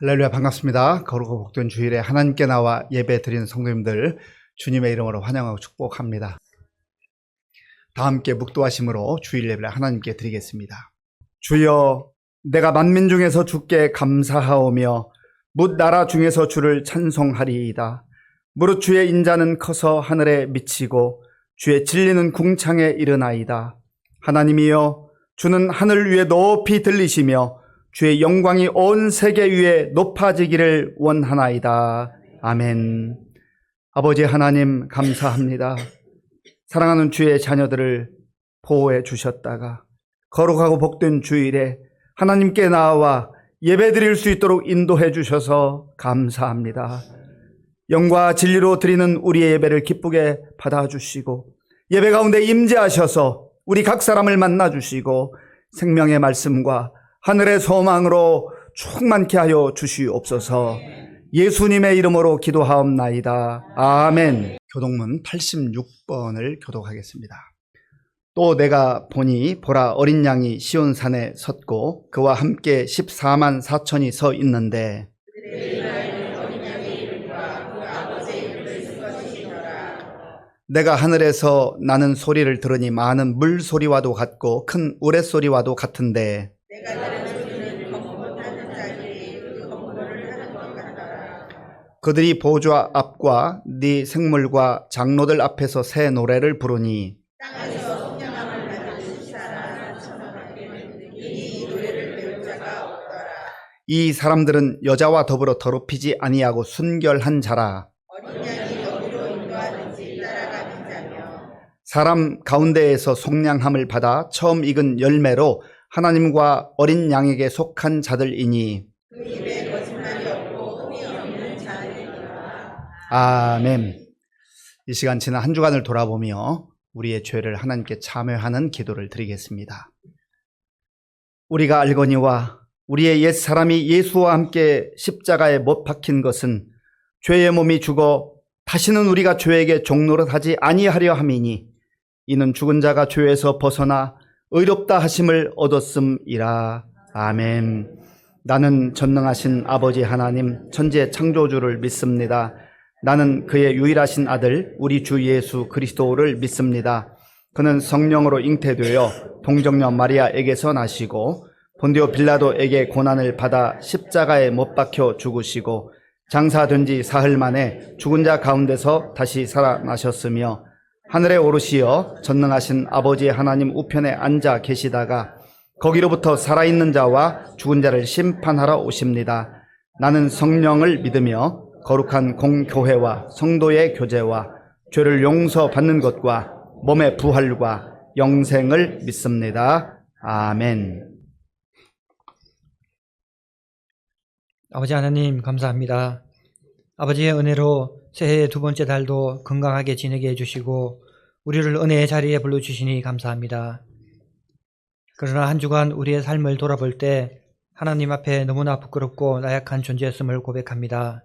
할렐루야, 반갑습니다. 거룩하고 복된 주일에 하나님께 나와 예배 드리는 성도님들 주님의 이름으로 환영하고 축복합니다. 다 함께 묵도하심으로 주일 예배를 하나님께 드리겠습니다. 주여, 내가 만민 중에서 주께 감사하오며 뭇 나라 중에서 주를 찬송하리이다. 무릇 주의 인자는 커서 하늘에 미치고 주의 진리는 궁창에 이르나이다. 하나님이여, 주는 하늘 위에 높이 들리시며 주의 영광이 온 세계 위에 높아지기를 원하나이다. 아멘. 아버지 하나님, 감사합니다. 사랑하는 주의 자녀들을 보호해 주셨다가 거룩하고 복된 주일에 하나님께 나와 예배 드릴 수 있도록 인도해 주셔서 감사합니다. 영과 진리로 드리는 우리의 예배를 기쁘게 받아주시고 예배 가운데 임재하셔서 우리 각 사람을 만나주시고 생명의 말씀과 하늘의 소망으로 충만케 하여 주시옵소서. 예수님의 이름으로 기도하옵나이다. 아멘. 교독문 86번을 교독하겠습니다. 또 내가 보니 보라, 어린 양이 시온산에 섰고 그와 함께 14만 4천이 서 있는데 내가 하늘에서 나는 소리를 들으니 많은 물소리와도 같고 큰 우레소리와도 같은데 그들이 보좌 앞과 네 생물과 장로들 앞에서 새 노래를 부르니 이 사람들은 여자와 더불어 더럽히지 아니하고 순결한 자라. 사람 가운데에서 속량함을 받아 처음 익은 열매로 하나님과 어린 양에게 속한 자들이니. 아멘. 이 시간 지난 한 주간을 돌아보며 우리의 죄를 하나님께 참회하는 기도를 드리겠습니다. 우리가 알거니와 우리의 옛 사람이 예수와 함께 십자가에 못 박힌 것은 죄의 몸이 죽어 다시는 우리가 죄에게 종노릇하지 아니하려 함이니 이는 죽은 자가 죄에서 벗어나 의롭다 하심을 얻었음이라. 아멘. 나는 전능하신 아버지 하나님 천지의 창조주를 믿습니다. 나는 그의 유일하신 아들 우리 주 예수 그리스도를 믿습니다. 그는 성령으로 잉태되어 동정녀 마리아에게서 나시고 본디오 빌라도에게 고난을 받아 십자가에 못 박혀 죽으시고 장사된 지 사흘 만에 죽은 자 가운데서 다시 살아나셨으며 하늘에 오르시어 전능하신 아버지 하나님 우편에 앉아 계시다가 거기로부터 살아있는 자와 죽은 자를 심판하러 오십니다. 나는 성령을 믿으며 거룩한 공교회와 성도의 교제와 죄를 용서받는 것과 몸의 부활과 영생을 믿습니다. 아멘. 아버지 하나님, 감사합니다. 아버지의 은혜로 새해의 두 번째 달도 건강하게 지내게 해주시고 우리를 은혜의 자리에 불러주시니 감사합니다. 그러나 한 주간 우리의 삶을 돌아볼 때 하나님 앞에 너무나 부끄럽고 나약한 존재였음을 고백합니다.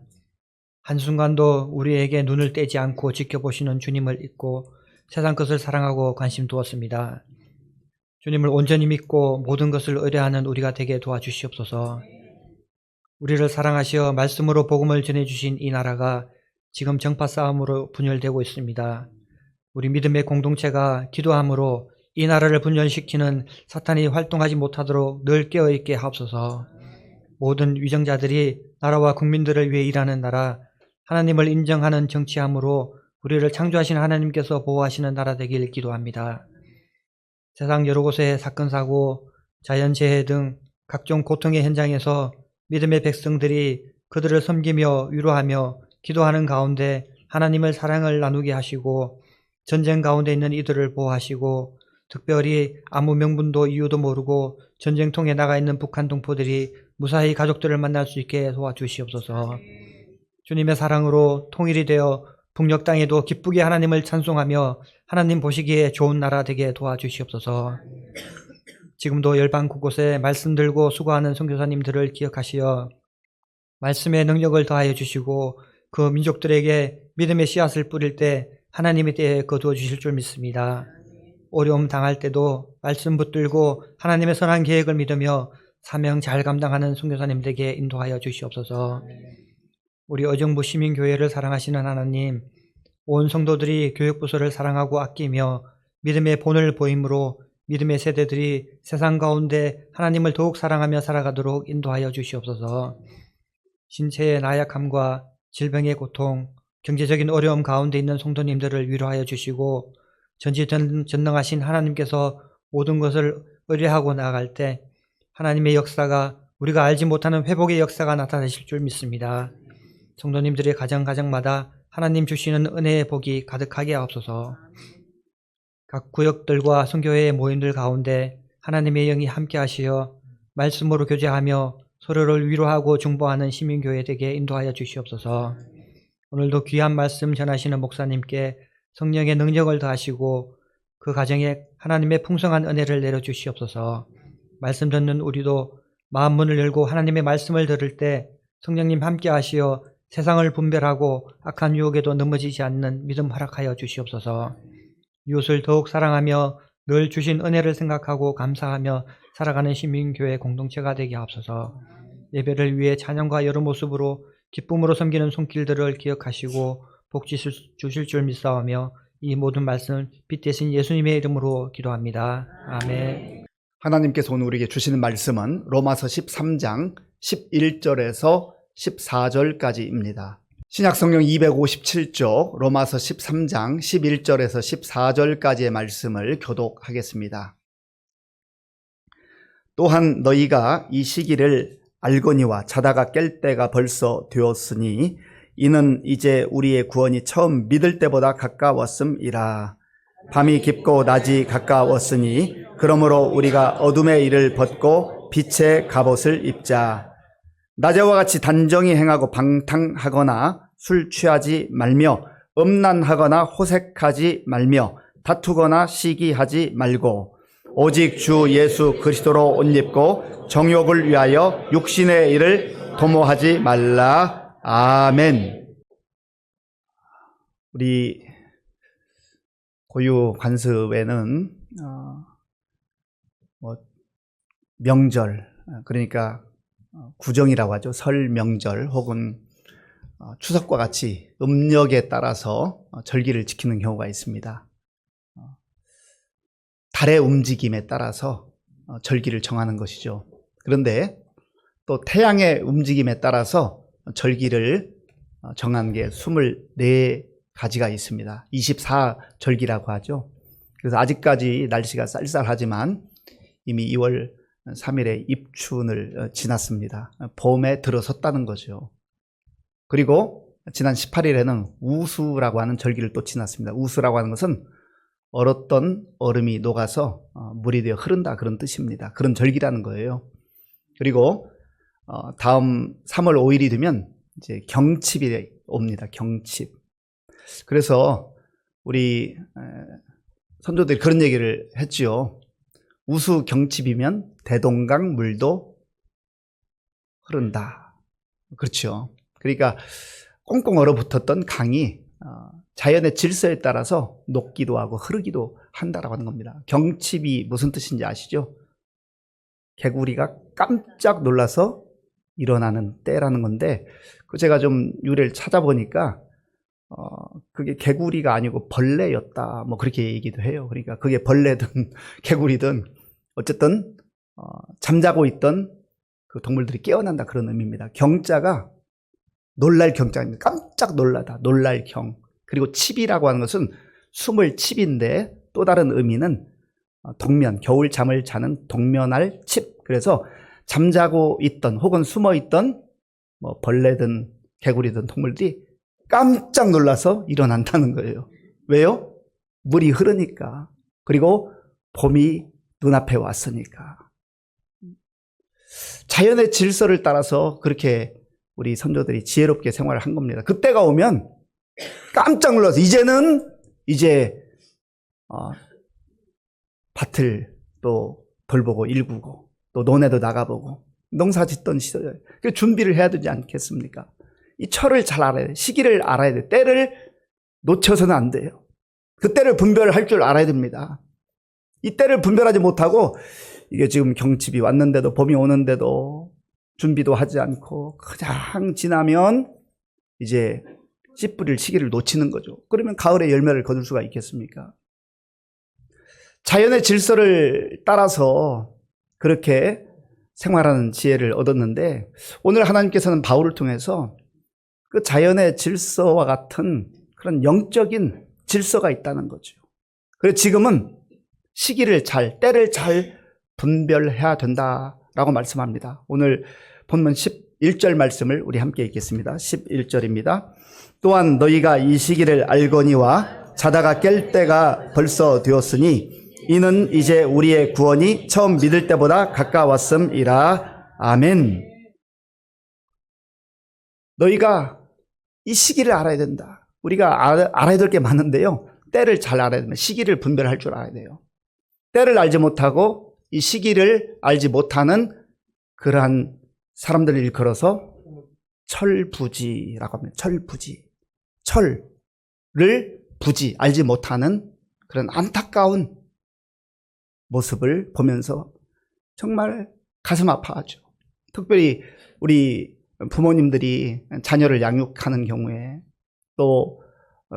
한순간도 우리에게 눈을 떼지 않고 지켜보시는 주님을 잊고 세상 것을 사랑하고 관심 두었습니다. 주님을 온전히 믿고 모든 것을 의뢰하는 우리가 되게 도와주시옵소서. 우리를 사랑하시어 말씀으로 복음을 전해주신 이 나라가 지금 정파 싸움으로 분열되고 있습니다. 우리 믿음의 공동체가 기도함으로 이 나라를 분열시키는 사탄이 활동하지 못하도록 늘 깨어있게 하옵소서. 모든 위정자들이 나라와 국민들을 위해 일하는 나라, 하나님을 인정하는 정치함으로 우리를 창조하신 하나님께서 보호하시는 나라 되길 기도합니다. 세상 여러 곳의 사건, 사고, 자연재해 등 각종 고통의 현장에서 믿음의 백성들이 그들을 섬기며 위로하며 기도하는 가운데 하나님의 사랑을 나누게 하시고 전쟁 가운데 있는 이들을 보호하시고 특별히 아무 명분도 이유도 모르고 전쟁통에 나가 있는 북한 동포들이 무사히 가족들을 만날 수 있게 도와주시옵소서. 주님의 사랑으로 통일이 되어 북녘 땅에도 기쁘게 하나님을 찬송하며 하나님 보시기에 좋은 나라 되게 도와주시옵소서. 지금도 열방 곳곳에 말씀 들고 수고하는 선교사님들을 기억하시어 말씀의 능력을 더하여 주시고 그 민족들에게 믿음의 씨앗을 뿌릴 때 하나님의 때에 거두어 주실 줄 믿습니다. 어려움 당할 때도 말씀 붙들고 하나님의 선한 계획을 믿으며 사명 잘 감당하는 선교사님들에게 인도하여 주시옵소서. 우리 의정부 시민교회를 사랑하시는 하나님, 온 성도들이 교육부서를 사랑하고 아끼며 믿음의 본을 보임으로 믿음의 세대들이 세상 가운데 하나님을 더욱 사랑하며 살아가도록 인도하여 주시옵소서. 신체의 나약함과 질병의 고통, 경제적인 어려움 가운데 있는 성도님들을 위로하여 주시고 전지전능하신 하나님께서 모든 것을 의뢰하고 나아갈 때 하나님의 역사가 우리가 알지 못하는 회복의 역사가 나타나실 줄 믿습니다. 성도님들의 가정마다 하나님 주시는 은혜의 복이 가득하게 하옵소서. 각 구역들과 선교회의 모임들 가운데 하나님의 영이 함께 하시어 말씀으로 교제하며 서로를 위로하고 중보하는 시민교회 되게 인도하여 주시옵소서. 오늘도 귀한 말씀 전하시는 목사님께 성령의 능력을 더하시고 그 가정에 하나님의 풍성한 은혜를 내려주시옵소서. 말씀 듣는 우리도 마음 문을 열고 하나님의 말씀을 들을 때 성령님 함께 하시어 세상을 분별하고 악한 유혹에도 넘어지지 않는 믿음 허락하여 주시옵소서. 이웃을 더욱 사랑하며 늘 주신 은혜를 생각하고 감사하며 살아가는 시민교회 공동체가 되게 하옵소서. 예배를 위해 찬양과 여러 모습으로 기쁨으로 섬기는 손길들을 기억하시고 복 주실 줄 믿사오며 이 모든 말씀을 빛대신 예수님의 이름으로 기도합니다. 아멘. 하나님께서 오늘 우리에게 주시는 말씀은 로마서 13장 11절에서 14절까지입니다. 신약성경 257쪽 로마서 13장 11절에서 14절까지의 말씀을 교독하겠습니다. 또한 너희가 이 시기를 알거니와 자다가 깰 때가 벌써 되었으니 이는 이제 우리의 구원이 처음 믿을 때보다 가까웠음이라. 밤이 깊고 낮이 가까웠으니 그러므로 우리가 어둠의 일을 벗고 빛의 갑옷을 입자. 낮에와 같이 단정히 행하고 방탕하거나 술 취하지 말며 음란하거나 호색하지 말며 다투거나 시기하지 말고 오직 주 예수 그리스도로 옷 입고 정욕을 위하여 육신의 일을 도모하지 말라. 아멘. 우리 고유 관습에는 명절, 그러니까 구정이라고 하죠. 설 명절 혹은 추석과 같이 음력에 따라서 절기를 지키는 경우가 있습니다. 달의 움직임에 따라서 절기를 정하는 것이죠. 그런데 또 태양의 움직임에 따라서 절기를 정한 게 24가지가 있습니다. 24절기라고 하죠. 그래서 아직까지 날씨가 쌀쌀하지만 이미 2월 3일에 입춘을 지났습니다. 봄에 들어섰다는 거죠. 그리고 지난 18일에는 우수라고 하는 절기를 또 지났습니다. 우수라고 하는 것은 얼었던 얼음이 녹아서 물이 되어 흐른다, 그런 뜻입니다. 그런 절기라는 거예요. 그리고 다음 3월 5일이 되면 이제 경칩이 옵니다. 경칩. 그래서 우리 선조들이 그런 얘기를 했죠. 우수 경칩이면 대동강 물도 흐른다. 그렇죠. 그러니까 꽁꽁 얼어붙었던 강이 자연의 질서에 따라서 녹기도 하고 흐르기도 한다라고 하는 겁니다. 경칩이 무슨 뜻인지 아시죠? 개구리가 깜짝 놀라서 일어나는 때라는 건데, 제가 좀 유래를 찾아보니까 그게 개구리가 아니고 벌레였다, 뭐 그렇게 얘기도 해요. 그러니까 그게 벌레든 개구리든 어쨌든 잠자고 있던 그 동물들이 깨어난다, 그런 의미입니다. 경자가 놀랄 경자입니다. 깜짝 놀라다, 놀랄 경. 그리고 칩이라고 하는 것은 숨을 칩인데 또 다른 의미는 동면, 겨울 잠을 자는 동면할 칩. 그래서 잠자고 있던 혹은 숨어 있던 뭐 벌레든 개구리든 동물들이 깜짝 놀라서 일어난다는 거예요. 왜요? 물이 흐르니까. 그리고 봄이 눈앞에 왔으니까. 자연의 질서를 따라서 그렇게 우리 선조들이 지혜롭게 생활을 한 겁니다. 그때가 오면 깜짝 놀라서 이제 밭을 또 돌보고 일구고 또 논에도 나가보고 농사 짓던 시절에 준비를 해야 되지 않겠습니까? 이 철을 잘 알아야 돼. 시기를 알아야 돼. 때를 놓쳐서는 안 돼요. 그 때를 분별할 줄 알아야 됩니다. 이 때를 분별하지 못하고 이게 지금 경칩이 왔는데도, 봄이 오는데도 준비도 하지 않고 그냥 지나면 이제 씨 뿌릴 시기를 놓치는 거죠. 그러면 가을에 열매를 거둘 수가 있겠습니까? 자연의 질서를 따라서 그렇게 생활하는 지혜를 얻었는데, 오늘 하나님께서는 바울을 통해서 그 자연의 질서와 같은 그런 영적인 질서가 있다는 거죠. 그래서 지금은 시기를 때를 잘 분별해야 된다라고 말씀합니다. 오늘 본문 11절 말씀을 우리 함께 읽겠습니다. 11절입니다. 또한 너희가 이 시기를 알거니와 자다가 깰 때가 벌써 되었으니 이는 이제 우리의 구원이 처음 믿을 때보다 가까웠음이라. 아멘. 너희가 이 시기를 알아야 된다. 우리가 알아야 될 게 많은데요, 때를 잘 알아야 됩니다. 시기를 분별할 줄 알아야 돼요. 때를 알지 못하고 이 시기를 알지 못하는 그러한 사람들을 일컬어서 철부지라고 합니다. 철부지. 철을 부지, 알지 못하는 그런 안타까운 모습을 보면서 정말 가슴 아파하죠. 특별히 우리 부모님들이 자녀를 양육하는 경우에, 또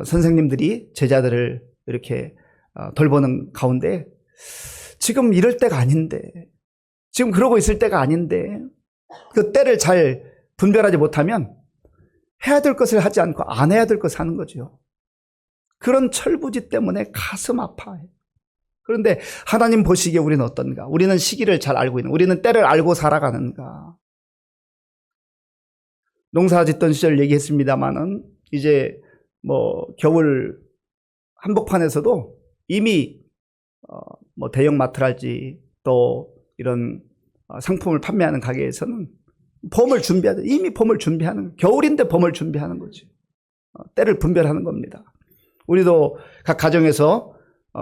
선생님들이 제자들을 이렇게 돌보는 가운데 지금 이럴 때가 아닌데, 지금 그러고 있을 때가 아닌데, 그 때를 잘 분별하지 못하면 해야 될 것을 하지 않고 안 해야 될 것을 하는 거죠. 그런 철부지 때문에 가슴 아파해요. 그런데 하나님 보시기에 우리는 어떤가? 우리는 시기를 잘 알고 있는, 우리는 때를 알고 살아가는가? 농사 짓던 시절 얘기했습니다마는 이제 겨울 한복판에서도 이미 대형 마트랄지 또 이런 상품을 판매하는 가게에서는 봄을 준비하죠. 이미 봄을 준비하는, 겨울인데 봄을 준비하는 거죠. 때를 분별하는 겁니다. 우리도 각 가정에서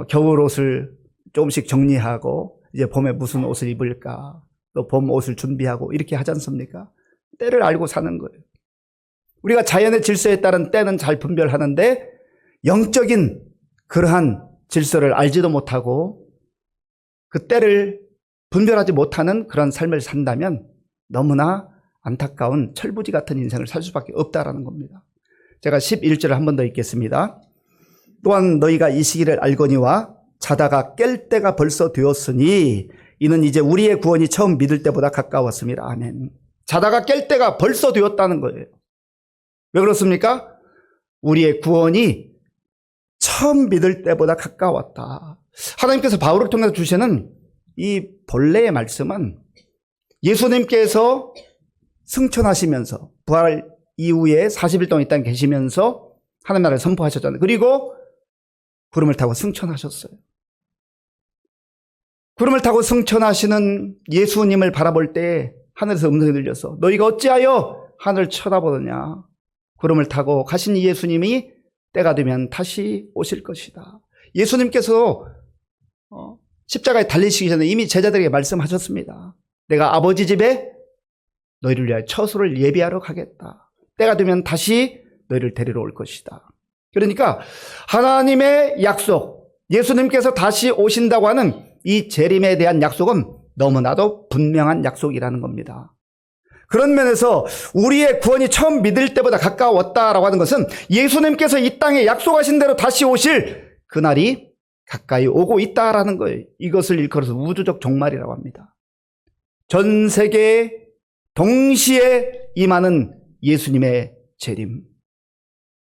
겨울 옷을 조금씩 정리하고 이제 봄에 무슨 옷을 입을까, 또 봄 옷을 준비하고 이렇게 하지 않습니까? 때를 알고 사는 거예요. 우리가 자연의 질서에 따른 때는 잘 분별하는데 영적인 그러한 질서를 알지도 못하고 그 때를 분별하지 못하는 그런 삶을 산다면 너무나 안타까운 철부지 같은 인생을 살 수밖에 없다라는 겁니다. 제가 11절을 한 번 더 읽겠습니다. 또한 너희가 이 시기를 알거니와 자다가 깰 때가 벌써 되었으니 이는 이제 우리의 구원이 처음 믿을 때보다 가까웠습니다. 아멘. 자다가 깰 때가 벌써 되었다는 거예요. 왜 그렇습니까? 우리의 구원이 처음 믿을 때보다 가까웠다. 하나님께서 바울을 통해서 주시는 이 본래의 말씀은 예수님께서 승천하시면서 부활 이후에 40일 동안 이 땅에 계시면서 하나님 나라를 선포하셨잖아요. 그리고 구름을 타고 승천하셨어요. 구름을 타고 승천하시는 예수님을 바라볼 때 하늘에서 음성이 들려서 너희가 어찌하여 하늘을 쳐다보느냐. 구름을 타고 가신 이 예수님이 때가 되면 다시 오실 것이다. 예수님께서 십자가에 달리시기 전에 이미 제자들에게 말씀하셨습니다. 내가 아버지 집에 너희를 위하여 처소를 예비하러 가겠다. 때가 되면 다시 너희를 데리러 올 것이다. 그러니까 하나님의 약속, 예수님께서 다시 오신다고 하는 이 재림에 대한 약속은 너무나도 분명한 약속이라는 겁니다. 그런 면에서 우리의 구원이 처음 믿을 때보다 가까웠다라고 하는 것은 예수님께서 이 땅에 약속하신 대로 다시 오실 그날이 가까이 오고 있다라는 거예요. 이것을 일컬어서 우주적 종말이라고 합니다. 전 세계에 동시에 임하는 예수님의 재림.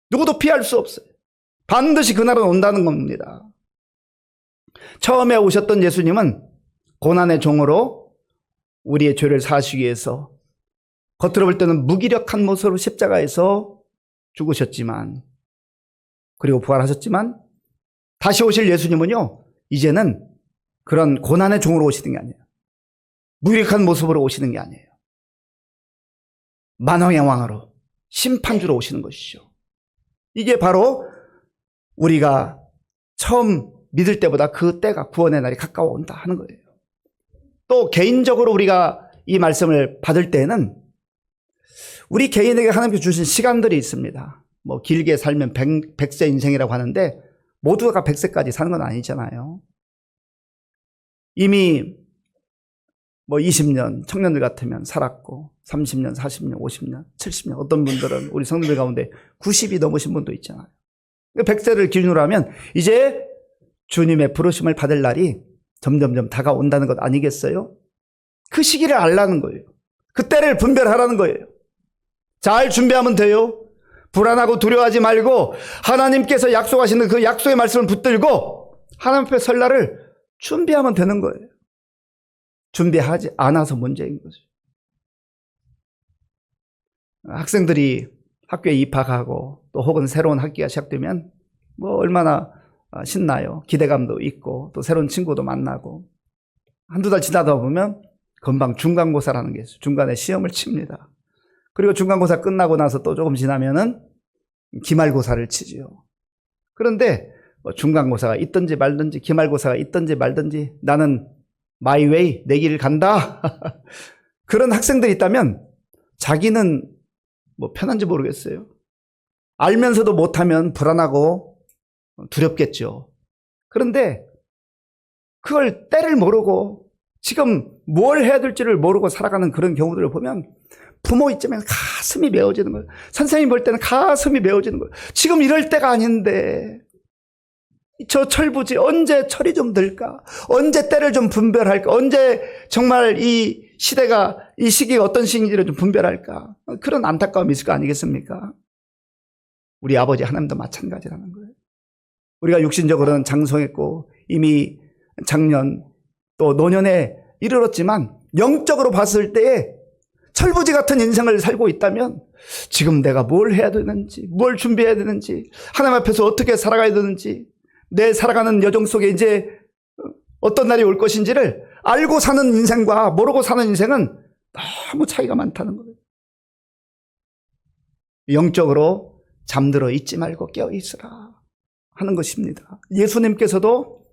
누구도 피할 수 없어요. 반드시 그날은 온다는 겁니다. 처음에 오셨던 예수님은 고난의 종으로 우리의 죄를 사하시기 위해서 겉으로 볼 때는 무기력한 모습으로 십자가에서 죽으셨지만, 그리고 부활하셨지만, 다시 오실 예수님은요, 이제는 그런 고난의 종으로 오시는 게 아니에요. 무기력한 모습으로 오시는 게 아니에요. 만왕의 왕으로, 심판주로 오시는 것이죠. 이게 바로 우리가 처음 믿을 때보다 그 때가, 구원의 날이 가까워온다 하는 거예요. 또 개인적으로 우리가 이 말씀을 받을 때는 우리 개인에게 하나님께서 주신 시간들이 있습니다. 길게 살면 100세 인생이라고 하는데 모두가 100세까지 사는 건 아니잖아요. 이미 뭐 20년 청년들 같으면 살았고 30년, 40년, 50년, 70년 어떤 분들은 우리 성도들 가운데 90이 넘으신 분도 있잖아요. 100세를 기준으로 하면 이제 주님의 부르심을 받을 날이 점점점 다가온다는 것 아니겠어요? 그 시기를 알라는 거예요. 그 때를 분별하라는 거예요. 잘 준비하면 돼요. 불안하고 두려워하지 말고 하나님께서 약속하시는 그 약속의 말씀을 붙들고 하나님 앞에 설 날을 준비하면 되는 거예요. 준비하지 않아서 문제인 거죠. 학생들이 학교에 입학하고 또 혹은 새로운 학기가 시작되면 뭐 얼마나 신나요. 기대감도 있고 또 새로운 친구도 만나고 한두 달 지나다 보면 금방 중간고사라는 게 있어요. 중간에 시험을 칩니다. 그리고 중간고사 끝나고 나서 또 조금 지나면은 기말고사를 치지요. 그런데 중간고사가 있든지 말든지 기말고사가 있든지 말든지 나는 마이 웨이 내 길을 간다. 그런 학생들이 있다면 자기는 뭐 편한지 모르겠어요. 알면서도 못하면 불안하고 두렵겠죠. 그런데 그걸 때를 모르고 지금 뭘 해야 될지를 모르고 살아가는 그런 경우들을 보면 부모 입장에서 가슴이 메어지는 거예요. 선생님 볼 때는 가슴이 메어지는 거예요. 지금 이럴 때가 아닌데 저 철부지 언제 철이 좀 들까? 언제 때를 좀 분별할까? 언제 정말 이 시대가 이 시기가 어떤 시기인지를 좀 분별할까? 그런 안타까움이 있을 거 아니겠습니까? 우리 아버지 하나님도 마찬가지라는 거예요. 우리가 육신적으로는 장성했고 이미 작년 또 노년에 이르렀지만 영적으로 봤을 때에 철부지 같은 인생을 살고 있다면 지금 내가 뭘 해야 되는지 뭘 준비해야 되는지 하나님 앞에서 어떻게 살아가야 되는지 내 살아가는 여정 속에 이제 어떤 날이 올 것인지를 알고 사는 인생과 모르고 사는 인생은 너무 차이가 많다는 거예요. 영적으로 잠들어 있지 말고 깨어 있으라 하는 것입니다. 예수님께서도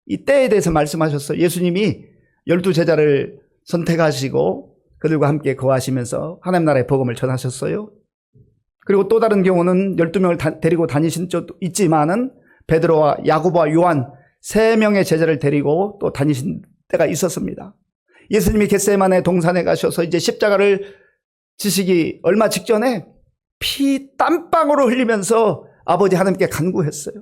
이 때에 대해서 말씀하셨어요. 예수님이 12제자를 선택하시고 그들과 함께 거하시면서 하나님 나라의 복음을 전하셨어요. 그리고 또 다른 경우는 12명을 데리고 다니신 적도 있지만은 베드로와 야고보와 요한 3명의 제자를 데리고 또 다니신 때가 있었습니다. 예수님이 겟세마네 동산에 가셔서 이제 십자가를 지시기 얼마 직전에 피 땀방울을 흘리면서 아버지 하나님께 간구했어요.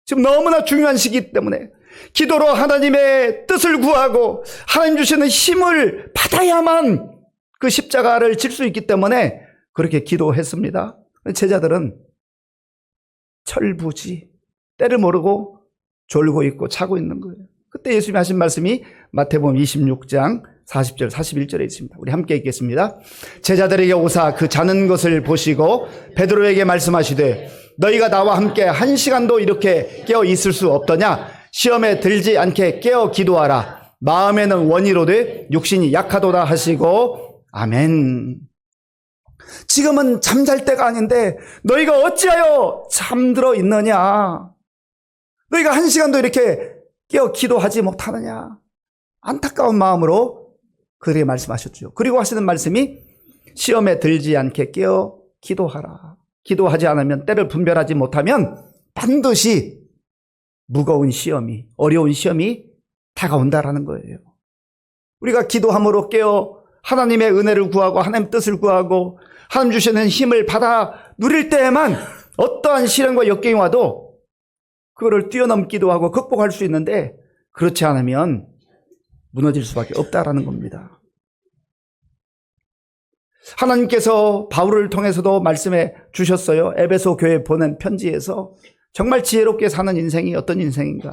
지금 너무나 중요한 시기 때문에 기도로 하나님의 뜻을 구하고 하나님 주시는 힘을 받아야만 그 십자가를 질 수 있기 때문에 그렇게 기도했습니다. 제자들은 철부지 때를 모르고 졸고 있고 자고 있는 거예요. 그때 예수님이 하신 말씀이 마태복음 26장 40절 41절에 있습니다. 우리 함께 읽겠습니다. 제자들에게 오사 그 자는 것을 보시고 베드로에게 말씀하시되 너희가 나와 함께 1시간도 이렇게 깨어 있을 수 없더냐? 시험에 들지 않게 깨어 기도하라. 마음에는 원이로되 육신이 약하도다 하시고 아멘. 지금은 잠잘 때가 아닌데 너희가 어찌하여 잠들어 있느냐? 너희가 1시간도 이렇게 깨어 기도하지 못하느냐? 안타까운 마음으로 그렇게 말씀하셨죠. 그리고 하시는 말씀이 시험에 들지 않게 깨어 기도하라. 기도하지 않으면 때를 분별하지 못하면 반드시 무거운 시험이 어려운 시험이 다가온다라는 거예요. 우리가 기도함으로 깨어 하나님의 은혜를 구하고 하나님 뜻을 구하고 하나님 주시는 힘을 받아 누릴 때에만 어떠한 시련과 역경이 와도 그거를 뛰어넘기도 하고 극복할 수 있는데 그렇지 않으면 무너질 수밖에 없다라는 겁니다. 하나님께서 바울을 통해서도 말씀해 주셨어요. 에베소 교회에 보낸 편지에서 정말 지혜롭게 사는 인생이 어떤 인생인가,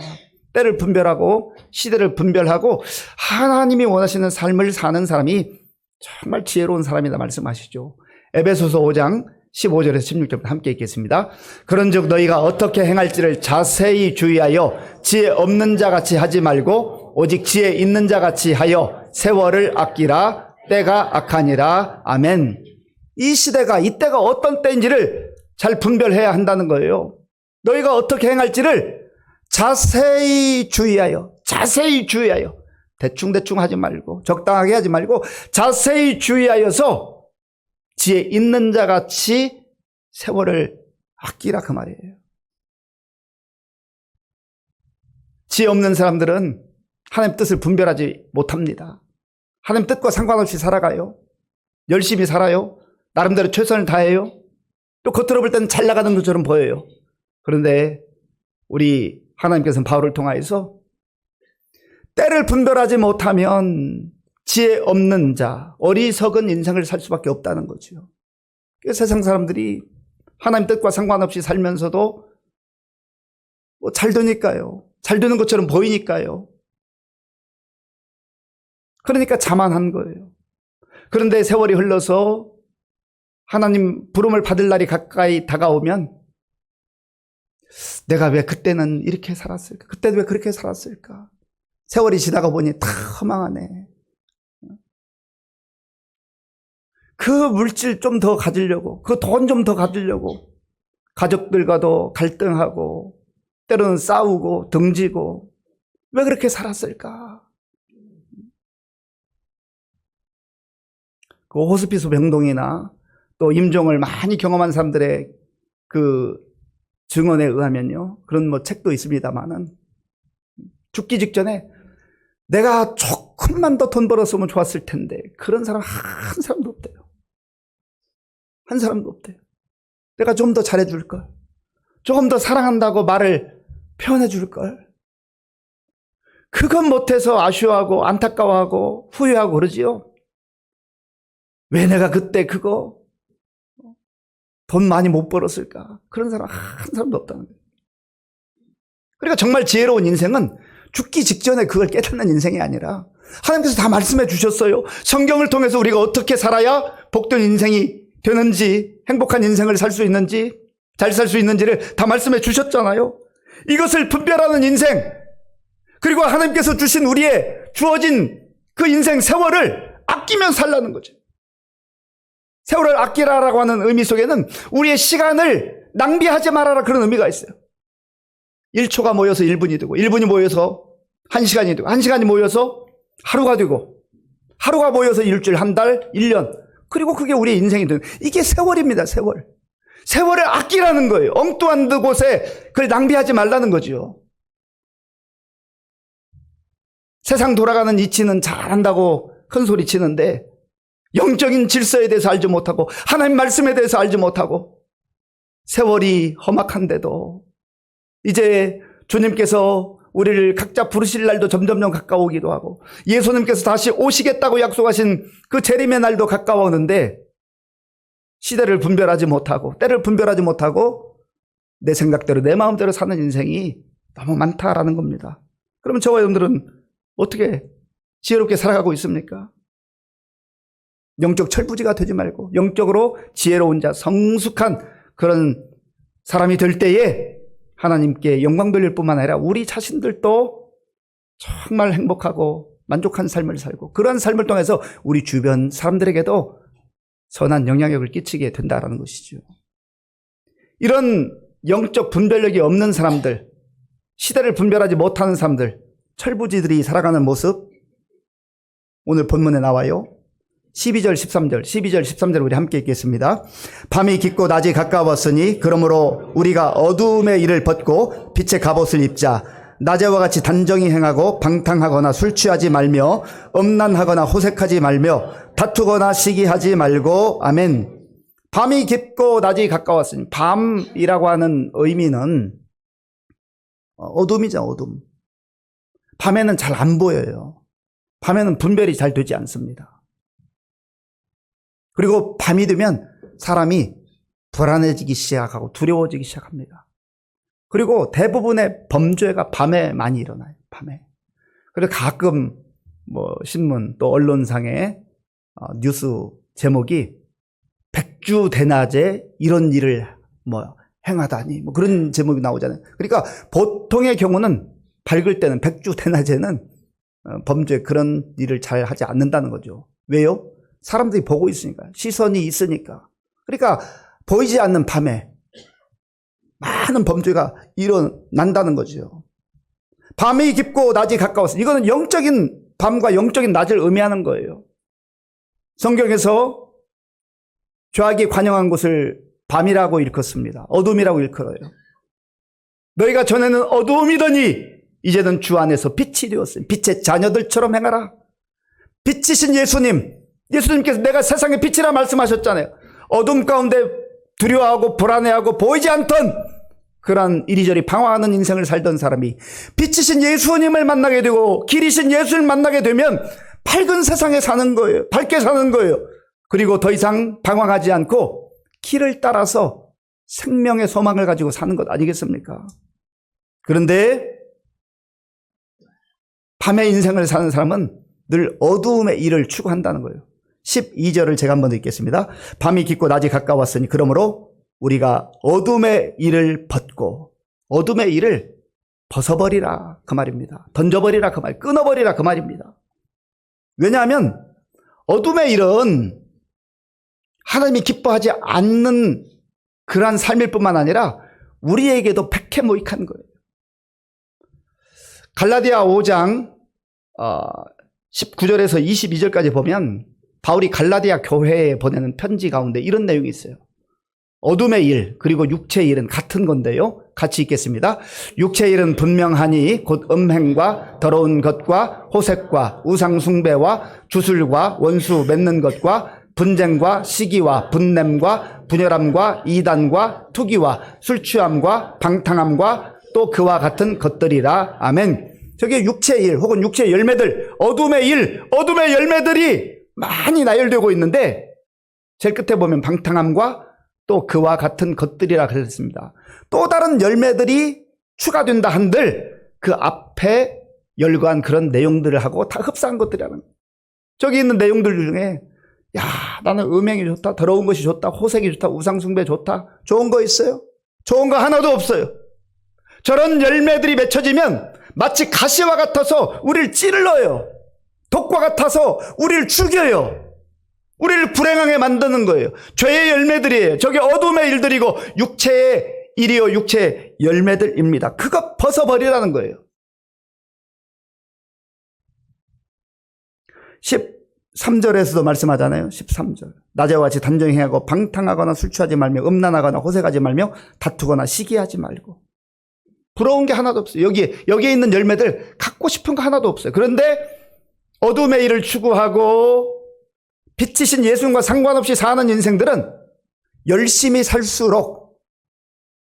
때를 분별하고 시대를 분별하고 하나님이 원하시는 삶을 사는 사람이 정말 지혜로운 사람이다 말씀하시죠. 에베소서 5장 15절에서 16절부터 함께 읽겠습니다. 그런즉 너희가 어떻게 행할지를 자세히 주의하여 지혜 없는 자 같이 하지 말고 오직 지혜 있는 자 같이 하여 세월을 아끼라. 때가 악하니라. 아멘. 이 시대가 이 때가 어떤 때인지를 잘 분별해야 한다는 거예요. 너희가 어떻게 행할지를 자세히 주의하여 대충대충 하지 말고 적당하게 하지 말고 자세히 주의하여서 지혜 있는 자 같이 세월을 아끼라 그 말이에요. 지혜 없는 사람들은 하나님 뜻을 분별하지 못합니다. 하나님 뜻과 상관없이 살아가요. 열심히 살아요. 나름대로 최선을 다해요. 또 겉으로 볼 때는 잘 나가는 것처럼 보여요. 그런데 우리 하나님께서는 바울을 통하여서 때를 분별하지 못하면 지혜 없는 자, 어리석은 인생을 살 수밖에 없다는 거죠. 세상 사람들이 하나님 뜻과 상관없이 살면서도 뭐 잘 되니까요. 잘 되는 것처럼 보이니까요. 그러니까 자만한 거예요. 그런데 세월이 흘러서 하나님 부름을 받을 날이 가까이 다가오면 내가 왜 그때는 이렇게 살았을까? 그때는 왜 그렇게 살았을까? 세월이 지나가 보니 다 허망하네. 그 물질 좀 더 가지려고, 그 돈 좀 더 가지려고 가족들과도 갈등하고 때로는 싸우고 등지고 왜 그렇게 살았을까? 그 호스피스 병동이나 또 임종을 많이 경험한 사람들의 그 증언에 의하면요, 그런 뭐 책도 있습니다만은 죽기 직전에 내가 조금만 더 돈 벌었으면 좋았을 텐데 그런 사람 한 사람도 없대요. 한 사람도 없대요. 내가 좀 더 잘해줄 걸, 조금 더 사랑한다고 말을 표현해 줄 걸. 그건 못해서 아쉬워하고 안타까워하고 후회하고 그러지요. 왜 내가 그때 그거 돈 많이 못 벌었을까? 그런 사람 한 사람도 없다는 거예요. 그러니까 정말 지혜로운 인생은 죽기 직전에 그걸 깨닫는 인생이 아니라 하나님께서 다 말씀해 주셨어요. 성경을 통해서 우리가 어떻게 살아야 복된 인생이 되는지, 행복한 인생을 살 수 있는지, 잘 살 수 있는지를 다 말씀해 주셨잖아요. 이것을 분별하는 인생, 그리고 하나님께서 주신 우리의 주어진 그 인생 세월을 아끼면 살라는 거죠. 세월을 아끼라라고 하는 의미 속에는 우리의 시간을 낭비하지 말아라, 그런 의미가 있어요. 1초가 모여서 1분이 되고 1분이 모여서 1시간이 되고 1시간이 모여서 하루가 되고 하루가 모여서 일주일, 한 달, 1년, 그리고 그게 우리의 인생이 되는, 이게 세월입니다. 세월. 세월을 아끼라는 거예요. 엉뚱한 곳에 그걸 낭비하지 말라는 거죠. 세상 돌아가는 이치는 잘한다고 큰 소리 치는데 영적인 질서에 대해서 알지 못하고 하나님 말씀에 대해서 알지 못하고 세월이 험악한데도 이제 주님께서 우리를 각자 부르실 날도 점점점 가까우기도 하고 예수님께서 다시 오시겠다고 약속하신 그 재림의 날도 가까워오는데 시대를 분별하지 못하고 때를 분별하지 못하고 내 생각대로 내 마음대로 사는 인생이 너무 많다라는 겁니다. 그러면 저와 여러분들은 어떻게 지혜롭게 살아가고 있습니까? 영적 철부지가 되지 말고 영적으로 지혜로운 자, 성숙한 그런 사람이 될 때에 하나님께 영광 돌릴 뿐만 아니라 우리 자신들도 정말 행복하고 만족한 삶을 살고 그러한 삶을 통해서 우리 주변 사람들에게도 선한 영향력을 끼치게 된다는 것이죠. 이런 영적 분별력이 없는 사람들, 시대를 분별하지 못하는 사람들, 철부지들이 살아가는 모습, 오늘 본문에 나와요. 12절 13절 우리 함께 읽겠습니다. 밤이 깊고 낮이 가까웠으니 그러므로 우리가 어두움의 일을 벗고 빛의 갑옷을 입자. 낮에와 같이 단정히 행하고 방탕하거나 술 취하지 말며 음란하거나 호색하지 말며 다투거나 시기하지 말고. 아멘. 밤이 깊고 낮이 가까웠으니, 밤이라고 하는 의미는 어둠이죠. 어둠. 밤에는 잘 안 보여요. 밤에는 분별이 잘 되지 않습니다. 그리고 밤이 되면 사람이 불안해지기 시작하고 두려워지기 시작합니다. 그리고 대부분의 범죄가 밤에 많이 일어나요. 밤에. 그래서 가끔 뭐 신문 또 언론상에 뉴스 제목이 백주대낮에 이런 일을 뭐 행하다니 뭐 그런 제목이 나오잖아요. 그러니까 보통의 경우는 밝을 때는 백주대낮에는 범죄 그런 일을 잘 하지 않는다는 거죠. 왜요? 사람들이 보고 있으니까, 시선이 있으니까. 그러니까 보이지 않는 밤에 많은 범죄가 일어난다는 거죠. 밤이 깊고 낮이 가까워서, 이거는 영적인 밤과 영적인 낮을 의미하는 거예요. 성경에서 죄악이 관영한 곳을 밤이라고 일컫습니다. 어둠이라고 일컬어요. 너희가 전에는 어두움이더니 이제는 주 안에서 빛이 되었으니 빛의 자녀들처럼 행하라. 빛이신 예수님께서 내가 세상의 빛이라 말씀하셨잖아요. 어둠 가운데 두려워하고 불안해하고 보이지 않던 그런 이리저리 방황하는 인생을 살던 사람이 빛이신 예수님을 만나게 되고 길이신 예수님을 만나게 되면 밝은 세상에 사는 거예요. 밝게 사는 거예요. 그리고 더 이상 방황하지 않고 길을 따라서 생명의 소망을 가지고 사는 것 아니겠습니까? 그런데 밤의 인생을 사는 사람은 늘 어두움의 일을 추구한다는 거예요. 12절을 제가 한번 읽겠습니다. 밤이 깊고 낮이 가까웠으니 그러므로 우리가 어둠의 일을 벗고 어둠의 일을 벗어버리라 그 말입니다. 던져버리라 그 말, 끊어버리라 그 말입니다. 왜냐하면 어둠의 일은 하나님이 기뻐하지 않는 그러한 삶일 뿐만 아니라 우리에게도 백해무익한 거예요. 갈라디아 5장 19절에서 22절까지 보면 바울이 갈라디아 교회에 보내는 편지 가운데 이런 내용이 있어요. 어둠의 일 그리고 육체의 일은 같은 건데요. 같이 읽겠습니다. 육체의 일은 분명하니 곧 음행과 더러운 것과 호색과 우상숭배와 주술과 원수 맺는 것과 분쟁과 시기와 분냄과 분열함과 이단과 투기와 술취함과 방탕함과 또 그와 같은 것들이라. 아멘. 저게 육체의 일 혹은 육체의 열매들, 어둠의 일, 어둠의 열매들이 많이 나열되고 있는데 제일 끝에 보면 방탕함과 또 그와 같은 것들이라 그랬습니다. 또 다른 열매들이 추가된다 한들 그 앞에 열거한 그런 내용들을 하고 다 흡사한 것들이라는 거예요. 저기 있는 내용들 중에 야, 나는 음행이 좋다, 더러운 것이 좋다, 호색이 좋다, 우상숭배 좋다. 좋은 거 있어요? 좋은 거 하나도 없어요. 저런 열매들이 맺혀지면 마치 가시와 같아서 우리를 찔러요. 독과 같아서 우리를 죽여요. 우리를 불행하게 만드는 거예요. 죄의 열매들이에요. 저게 어둠의 일들이고 육체의 일이요 육체의 열매들입니다. 그거 벗어버리라는 거예요. 13절에서도 말씀하잖아요. 13절. 낮에와 같이 단정히 행하고 방탕하거나 술 취하지 말며 음란하거나 호색하지 말며 다투거나 시기하지 말고. 부러운 게 하나도 없어요. 여기에 있는 열매들 갖고 싶은 거 하나도 없어요. 그런데 어둠의 일을 추구하고 빛이신 예수님과 상관없이 사는 인생들은 열심히 살수록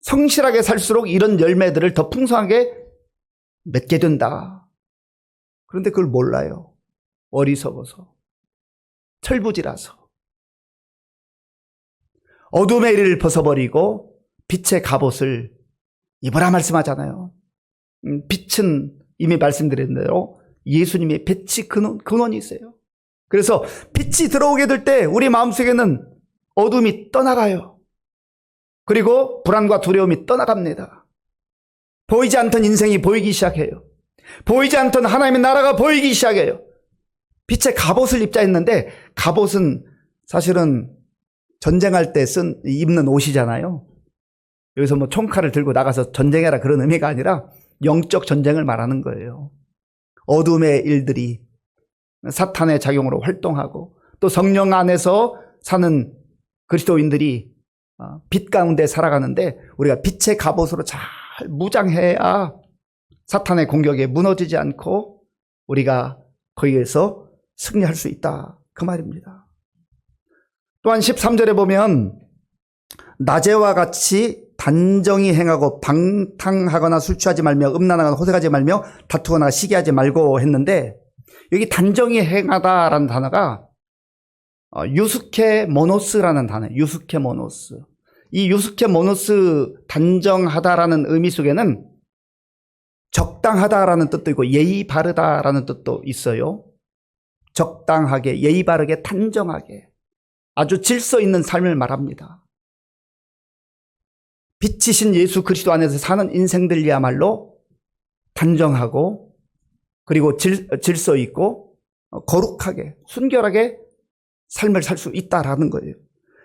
성실하게 살수록 이런 열매들을 더 풍성하게 맺게 된다. 그런데 그걸 몰라요. 어리석어서. 철부지라서. 어둠의 일을 벗어버리고 빛의 갑옷을 입으라 말씀하잖아요. 빛은 이미 말씀드린 대로 예수님의 빛이 근원이 있어요. 그래서 빛이 들어오게 될 때 우리 마음속에는 어둠이 떠나가요. 그리고 불안과 두려움이 떠나갑니다. 보이지 않던 인생이 보이기 시작해요. 보이지 않던 하나님의 나라가 보이기 시작해요. 빛의 갑옷을 입자 했는데 갑옷은 사실은 전쟁할 때 입는 옷이잖아요. 여기서 뭐 총칼을 들고 나가서 전쟁해라 그런 의미가 아니라 영적 전쟁을 말하는 거예요. 어둠의 일들이 사탄의 작용으로 활동하고 또 성령 안에서 사는 그리스도인들이 빛 가운데 살아가는데 우리가 빛의 갑옷으로 잘 무장해야 사탄의 공격에 무너지지 않고 우리가 거기에서 승리할 수 있다. 그 말입니다. 또한 13절에 보면 낮에와 같이 단정히 행하고 방탕하거나 술 취하지 말며 음란하거나 호색하지 말며 다투거나 시기하지 말고 했는데 여기 단정히 행하다라는 단어가 유스케 모노스라는 단어예요. 유스케 모노스. 이 유스케 모노스 단정하다라는 의미 속에는 적당하다라는 뜻도 있고 예의 바르다라는 뜻도 있어요. 적당하게, 예의 바르게, 단정하게 아주 질서 있는 삶을 말합니다. 빛이신 예수 그리스도 안에서 사는 인생들이야말로 단정하고 그리고 질서 있고 거룩하게 순결하게 삶을 살 수 있다라는 거예요.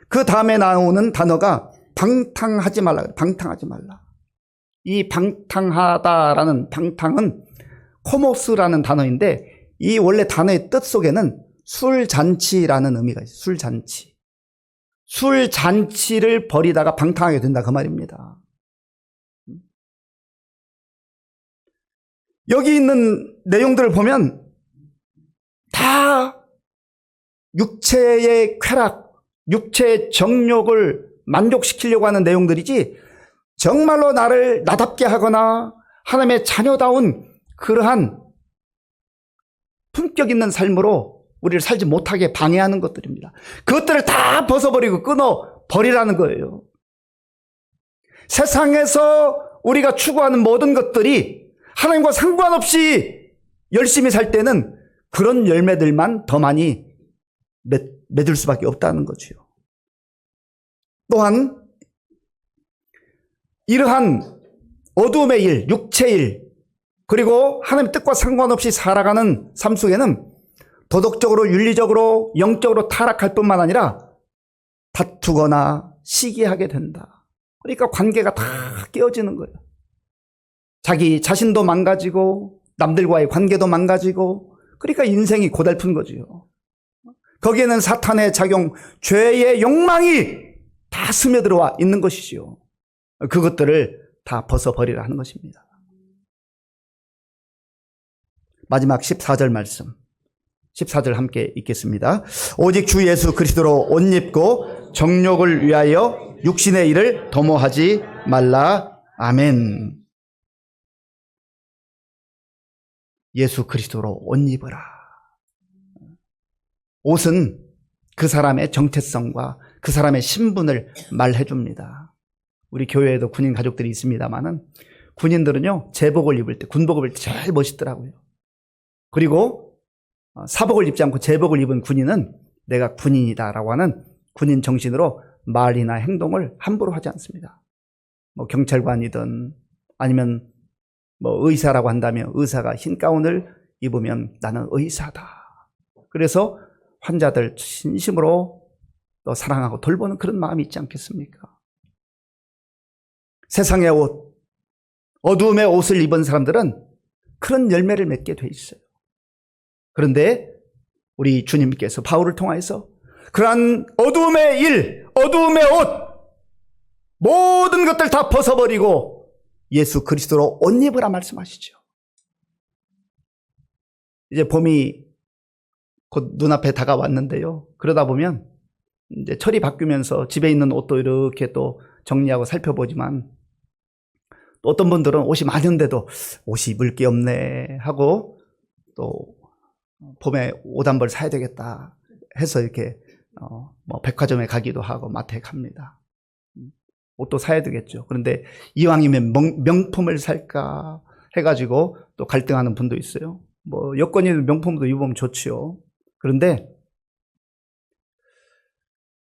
그 다음에 나오는 단어가 방탕하지 말라. 방탕하지 말라. 이 방탕하다라는 방탕은 코모스라는 단어인데 이 원래 단어의 뜻 속에는 술잔치라는 의미가 있어요. 술잔치. 술잔치를 벌이다가 방탕하게 된다 그 말입니다. 여기 있는 내용들을 보면 다 육체의 쾌락, 육체의 정욕을 만족시키려고 하는 내용들이지 정말로 나를 나답게 하거나 하나님의 자녀다운 그러한 품격 있는 삶으로 우리를 살지 못하게 방해하는 것들입니다. 그것들을 다 벗어버리고 끊어버리라는 거예요. 세상에서 우리가 추구하는 모든 것들이 하나님과 상관없이 열심히 살 때는 그런 열매들만 더 많이 맺을 수밖에 없다는 거죠. 또한 이러한 어두움의 일, 육체의 일, 그리고 하나님의 뜻과 상관없이 살아가는 삶 속에는 도덕적으로, 윤리적으로, 영적으로 타락할 뿐만 아니라 다투거나 시기하게 된다. 그러니까 관계가 다 깨어지는 거예요. 자기 자신도 망가지고 남들과의 관계도 망가지고, 그러니까 인생이 고달픈 거지요. 거기에는 사탄의 작용, 죄의 욕망이 다 스며들어와 있는 것이지요. 그것들을 다 벗어버리라 하는 것입니다. 마지막 14절 말씀, 14절 함께 읽겠습니다. 오직 주 예수 그리스도로 옷 입고 정욕을 위하여 육신의 일을 도모하지 말라. 아멘. 예수 그리스도로 옷 입어라. 옷은 그 사람의 정체성과 그 사람의 신분을 말해줍니다. 우리 교회에도 군인 가족들이 있습니다만은 군인들은요, 제복을 입을 때, 군복을 입을 때 제일 멋있더라고요. 그리고 사복을 입지 않고 제복을 입은 군인은 내가 군인이다라고 하는 군인 정신으로 말이나 행동을 함부로 하지 않습니다. 뭐 경찰관이든 아니면 뭐 의사라고 한다면 의사가 흰 가운을 입으면 나는 의사다. 그래서 환자들 진심으로 또 사랑하고 돌보는 그런 마음이 있지 않겠습니까? 세상의 옷, 어두움의 옷을 입은 사람들은 그런 열매를 맺게 돼 있어요. 그런데 우리 주님께서 바울을 통하여서 그러한 어두움의 일, 어두움의 옷, 모든 것들 다 벗어버리고 예수 그리스도로 옷 입으라 말씀하시죠. 이제 봄이 곧 눈앞에 다가왔는데요. 그러다 보면 이제 철이 바뀌면서 집에 있는 옷도 이렇게 또 정리하고 살펴보지만, 또 어떤 분들은 옷이 많은데도 옷이 입을 게 없네 하고 또 봄에 옷 한 벌 사야 되겠다 해서 이렇게 뭐 백화점에 가기도 하고 마트에 갑니다. 옷도 사야 되겠죠. 그런데 이왕이면 명품을 살까 해가지고 또 갈등하는 분도 있어요. 뭐 여건이 명품도 입으면 좋지요. 그런데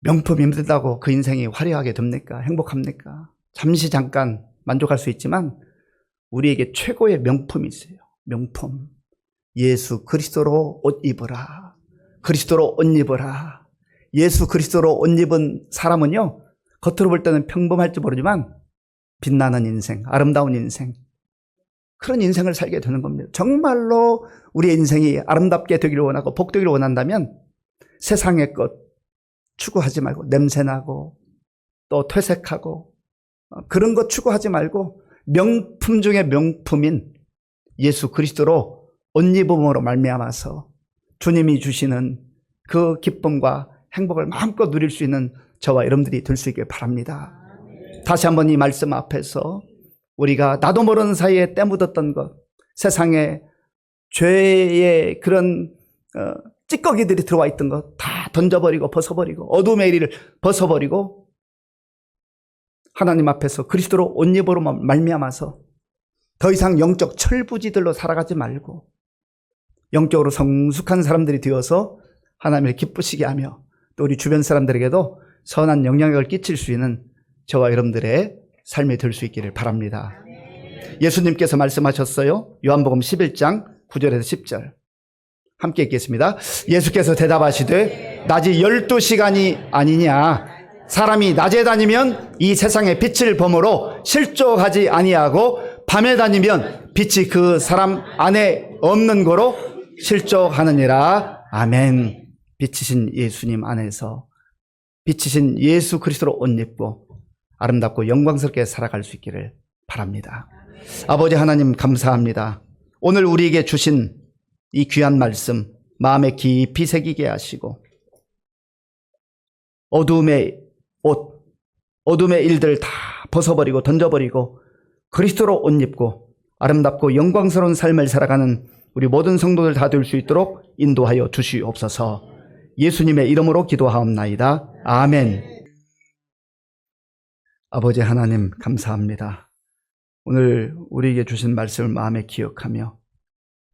명품 입는다고 그 인생이 화려하게 됩니까? 행복합니까? 잠시 잠깐 만족할 수 있지만 우리에게 최고의 명품이 있어요. 명품. 예수 그리스도로 옷 입으라. 그리스도로 옷 입으라. 예수 그리스도로 옷 입은 사람은요, 겉으로 볼 때는 평범할지 모르지만 빛나는 인생, 아름다운 인생, 그런 인생을 살게 되는 겁니다. 정말로 우리의 인생이 아름답게 되기를 원하고 복되기를 원한다면 세상의 것 추구하지 말고, 냄새나고 또 퇴색하고 그런 것 추구하지 말고 명품 중에 명품인 예수 그리스도로 옷 입음으로 말미암아서 주님이 주시는 그 기쁨과 행복을 마음껏 누릴 수 있는 저와 여러분들이 될 수 있길 바랍니다. 다시 한번 이 말씀 앞에서 우리가 나도 모르는 사이에 때묻었던 것, 세상에 죄의 그런 찌꺼기들이 들어와 있던 것 다 던져버리고 벗어버리고 어둠의 일을 벗어버리고 하나님 앞에서 그리스도로 옷 입음으로 말미암아서 더 이상 영적 철부지들로 살아가지 말고 영적으로 성숙한 사람들이 되어서 하나님을 기쁘시게 하며 또 우리 주변 사람들에게도 선한 영향력을 끼칠 수 있는 저와 여러분들의 삶이 될 수 있기를 바랍니다. 예수님께서 말씀하셨어요. 요한복음 11장 9절에서 10절 함께 읽겠습니다. 예수께서 대답하시되 낮이 12시간이 아니냐. 사람이 낮에 다니면 이 세상의 빛을 범으로 실족하지 아니하고 밤에 다니면 빛이 그 사람 안에 없는 거로 실족하느니라. 아멘. 빛이신 예수님 안에서 빛이신 예수 그리스도로 옷 입고 아름답고 영광스럽게 살아갈 수 있기를 바랍니다. 아버지 하나님 감사합니다. 오늘 우리에게 주신 이 귀한 말씀 마음에 깊이 새기게 하시고 어둠의 옷, 어둠의 일들 다 벗어버리고 던져버리고 그리스도로 옷 입고 아름답고 영광스러운 삶을 살아가는 우리 모든 성도들 다 될 수 있도록 인도하여 주시옵소서. 예수님의 이름으로 기도하옵나이다. 아멘. 아버지 하나님 감사합니다. 오늘 우리에게 주신 말씀을 마음에 기억하며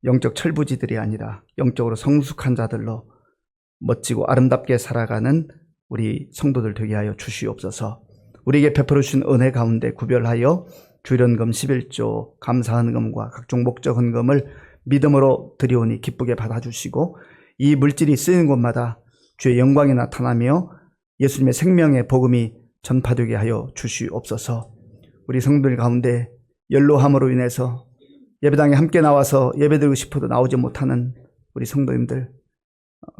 영적 철부지들이 아니라 영적으로 성숙한 자들로 멋지고 아름답게 살아가는 우리 성도들 되게 하여 주시옵소서. 우리에게 베풀어 주신 은혜 가운데 구별하여 주일헌금 11조 감사헌금과 각종 목적 헌금을 믿음으로 드리오니 기쁘게 받아주시고 이 물질이 쓰이는 곳마다 주의 영광이 나타나며 예수님의 생명의 복음이 전파되게 하여 주시옵소서. 우리 성도들 가운데 연로함으로 인해서 예배당에 함께 나와서 예배드리고 싶어도 나오지 못하는 우리 성도님들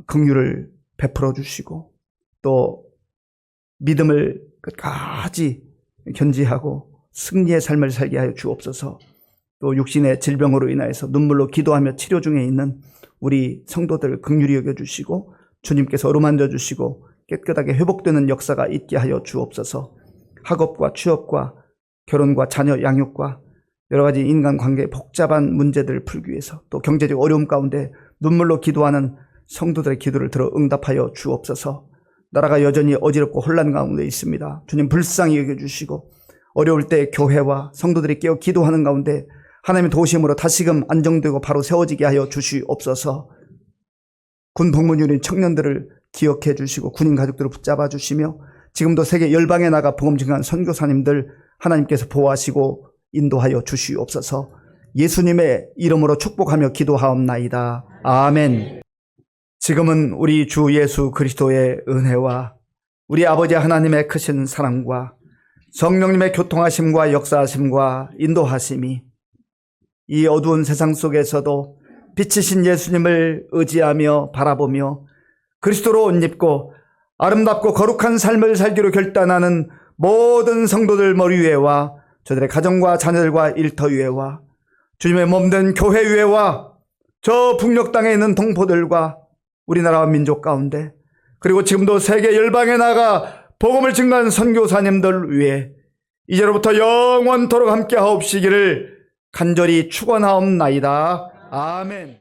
긍휼을 베풀어 주시고 또 믿음을 끝까지 견지하고 승리의 삶을 살게 하여 주옵소서. 또 육신의 질병으로 인하여서 눈물로 기도하며 치료 중에 있는 우리 성도들을 긍휼히 여겨주시고 주님께서 어루만져 주시고 깨끗하게 회복되는 역사가 있게 하여 주옵소서. 학업과 취업과 결혼과 자녀 양육과 여러 가지 인간관계의 복잡한 문제들을 풀기 위해서 또 경제적 어려움 가운데 눈물로 기도하는 성도들의 기도를 들어 응답하여 주옵소서. 나라가 여전히 어지럽고 혼란 가운데 있습니다. 주님 불쌍히 여겨주시고 어려울 때 교회와 성도들이 깨어 기도하는 가운데 하나님의 도우심으로 다시금 안정되고 바로 세워지게 하여 주시옵소서. 군 복무중인 청년들을 기억해 주시고 군인 가족들을 붙잡아 주시며 지금도 세계 열방에 나가 복음 증거하는 선교사님들 하나님께서 보호하시고 인도하여 주시옵소서. 예수님의 이름으로 축복하며 기도하옵나이다. 아멘. 지금은 우리 주 예수 그리스도의 은혜와 우리 아버지 하나님의 크신 사랑과 성령님의 교통하심과 역사하심과 인도하심이 이 어두운 세상 속에서도 빛이신 예수님을 의지하며 바라보며 그리스도로 옷 입고 아름답고 거룩한 삶을 살기로 결단하는 모든 성도들 머리 위에와 저들의 가정과 자녀들과 일터 위에와 주님의 몸된 교회 위에와 저 북녘 땅에 있는 동포들과 우리나라와 민족 가운데 그리고 지금도 세계 열방에 나가 복음을 증거하는 선교사님들 위해 이제로부터 영원토록 함께 하옵시기를 간절히 축원하옵나이다. 아멘.